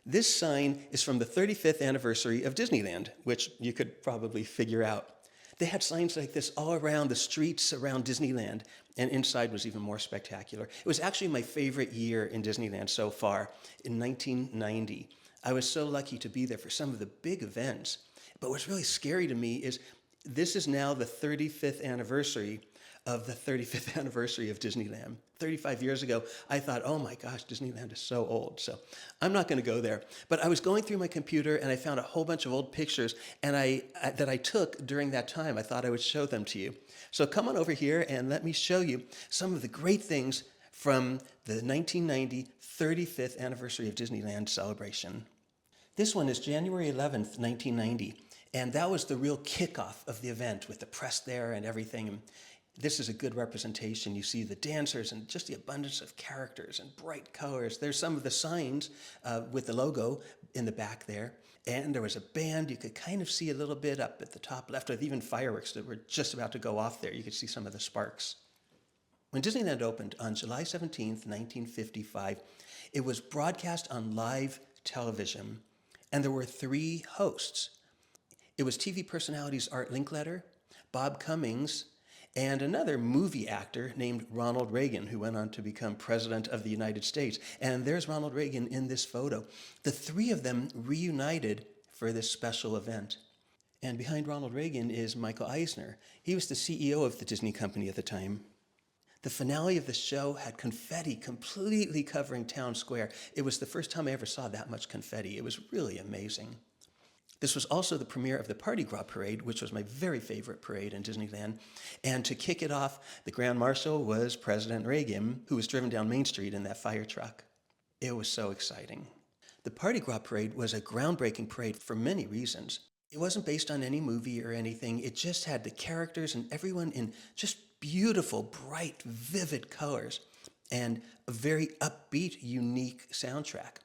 This sign is from the 35th anniversary of Disneyland, which you could probably figure out. They had signs like this all around the streets around Disneyland, and inside was even more spectacular. It was actually my favorite year in Disneyland so far, in 1990. I was so lucky to be there for some of the big events. But what's really scary to me is this is now the 35th anniversary of the 35th anniversary of Disneyland. 35 years ago, I thought, oh my gosh, Disneyland is so old. So I'm not going to go there. But I was going through my computer and I found a whole bunch of old pictures that I took during that time. I thought I would show them to you. So come on over here and let me show you some of the great things from the 1990 35th anniversary of Disneyland celebration. This one is January 11th, 1990. And that was the real kickoff of the event with the press there and everything. This is a good representation. You see the dancers and just the abundance of characters and bright colors. There's some of the signs with the logo in the back there. And there was a band. You could kind of see a little bit up at the top left with even fireworks that were just about to go off there. You could see some of the sparks. When Disneyland opened on July 17th, 1955, it was broadcast on live television. And there were 3 hosts. It was TV personalities Art Linkletter, Bob Cummings, and another movie actor named Ronald Reagan, who went on to become President of the United States. And there's Ronald Reagan in this photo. The 3 of them reunited for this special event. And behind Ronald Reagan is Michael Eisner. He was the CEO of the Disney Company at the time. The finale of the show had confetti completely covering town square. It was the first time I ever saw that much confetti. It was really amazing. This was also the premiere of the Party Gras parade, which was my very favorite parade in Disneyland. And to kick it off, the Grand Marshal was President Reagan, who was driven down Main Street in that fire truck. It was so exciting. The Party Gras parade was a groundbreaking parade for many reasons. It wasn't based on any movie or anything. It just had the characters and everyone in just beautiful, bright, vivid colors and a very upbeat, unique soundtrack.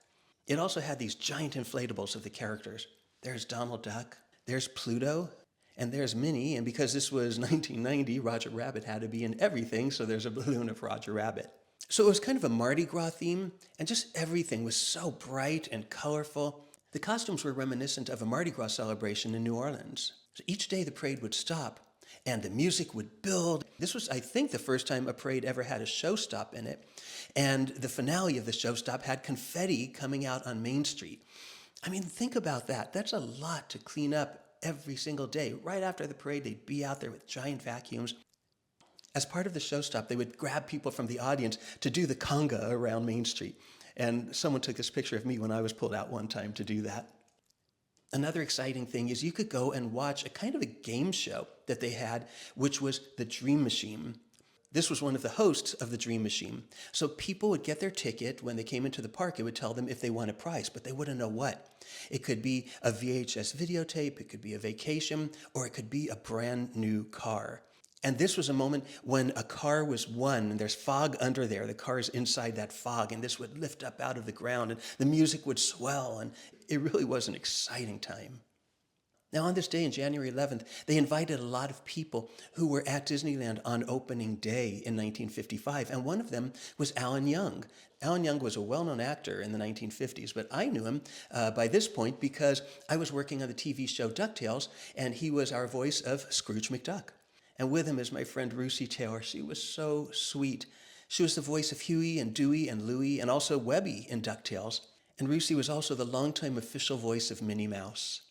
It also had these giant inflatables of the characters. There's Donald Duck, there's Pluto, and there's Minnie. And because this was 1990, Roger Rabbit had to be in everything, so there's a balloon of Roger Rabbit. So it was kind of a Mardi Gras theme, and just everything was so bright and colorful. The costumes were reminiscent of a Mardi Gras celebration in New Orleans. So each day the parade would stop, and the music would build. This was, I think, the first time a parade ever had a show stop in it. And the finale of the show stop had confetti coming out on Main Street. I mean, think about that. That's a lot to clean up every single day. Right after the parade, they'd be out there with giant vacuums. As part of the show stop, they would grab people from the audience to do the conga around Main Street. And someone took this picture of me when I was pulled out one time to do that. Another exciting thing is you could go and watch a kind of a game show that they had, which was the Dream Machine. This was one of the hosts of the Dream Machine. So people would get their ticket. When they came into the park, it would tell them if they won a prize, but they wouldn't know what. It could be a VHS videotape, it could be a vacation, or it could be a brand new car. And this was a moment when a car was won, and there's fog under there. The car's inside that fog, and this would lift up out of the ground, and the music would swell, and it really was an exciting time. Now, on this day, on January 11th, they invited a lot of people who were at Disneyland on opening day in 1955, and one of them was Alan Young. Alan Young was a well-known actor in the 1950s, but I knew him by this point because I was working on the TV show DuckTales, and he was our voice of Scrooge McDuck. And with him is my friend Russi Taylor. She was so sweet. She was the voice of Huey and Dewey and Louie, and also Webby in DuckTales. And Russi was also the longtime official voice of Minnie Mouse.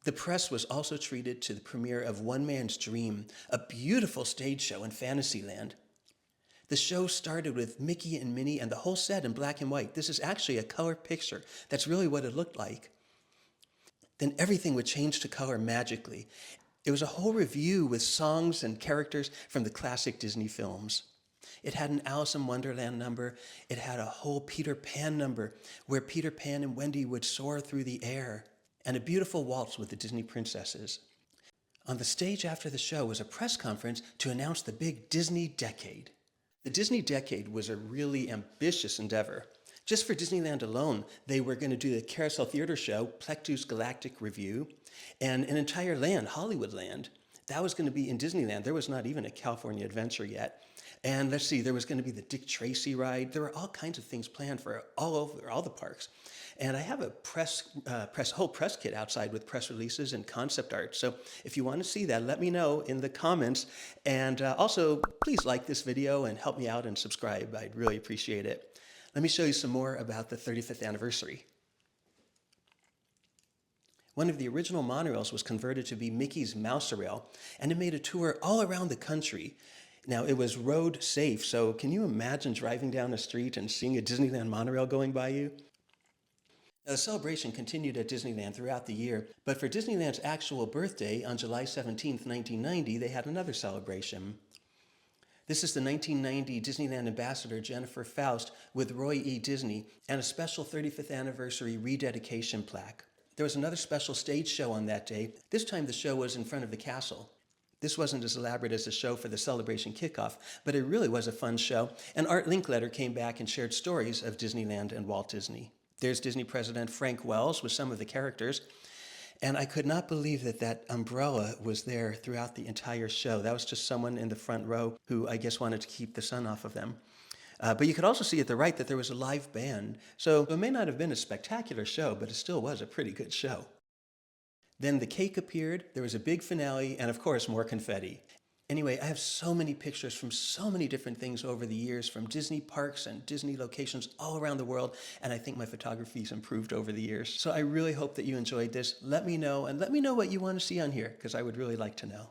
The press was also treated to the premiere of One Man's Dream, a beautiful stage show in Fantasyland. The show started with Mickey and Minnie and the whole set in black and white. This is actually a color picture. That's really what it looked like. Then everything would change to color magically. It was a whole revue with songs and characters from the classic Disney films. It had an Alice in Wonderland number. It had a whole Peter Pan number where Peter Pan and Wendy would soar through the air, and a beautiful waltz with the Disney princesses. On the stage after the show was a press conference to announce the big Disney Decade. The Disney Decade was a really ambitious endeavor. Just for Disneyland alone, they were going to do the Carousel Theater Show, Plectu's Galactic Review, and an entire land, Hollywoodland. That was going to be in Disneyland. There was not even a California Adventure yet. And let's see, there was going to be the Dick Tracy ride. There were all kinds of things planned for all the parks. And I have a whole press kit outside with press releases and concept art. So if you want to see that, let me know in the comments. And also, please like this video and help me out and subscribe. I'd really appreciate it. Let me show you some more about the 35th anniversary. One of the original monorails was converted to be Mickey's Mouse-a-Rail, and it made a tour all around the country. Now, it was road safe, so can you imagine driving down the street and seeing a Disneyland monorail going by you? Now, the celebration continued at Disneyland throughout the year, but for Disneyland's actual birthday on July 17, 1990, they had another celebration. This is the 1990 Disneyland Ambassador Jennifer Faust with Roy E. Disney and a special 35th anniversary rededication plaque. There was another special stage show on that day. This time the show was in front of the castle. This wasn't as elaborate as the show for the celebration kickoff, but it really was a fun show. And Art Linkletter came back and shared stories of Disneyland and Walt Disney. There's Disney President Frank Wells with some of the characters. And I could not believe that that umbrella was there throughout the entire show. That was just someone in the front row who I guess wanted to keep the sun off of them. But you could also see at the right that there was a live band. So it may not have been a spectacular show, but it still was a pretty good show. Then the cake appeared, there was a big finale, and of course, more confetti. Anyway, I have so many pictures from so many different things over the years, from Disney parks and Disney locations all around the world, and I think my photography's improved over the years. So I really hope that you enjoyed this. Let me know, and let me know what you want to see on here, because I would really like to know.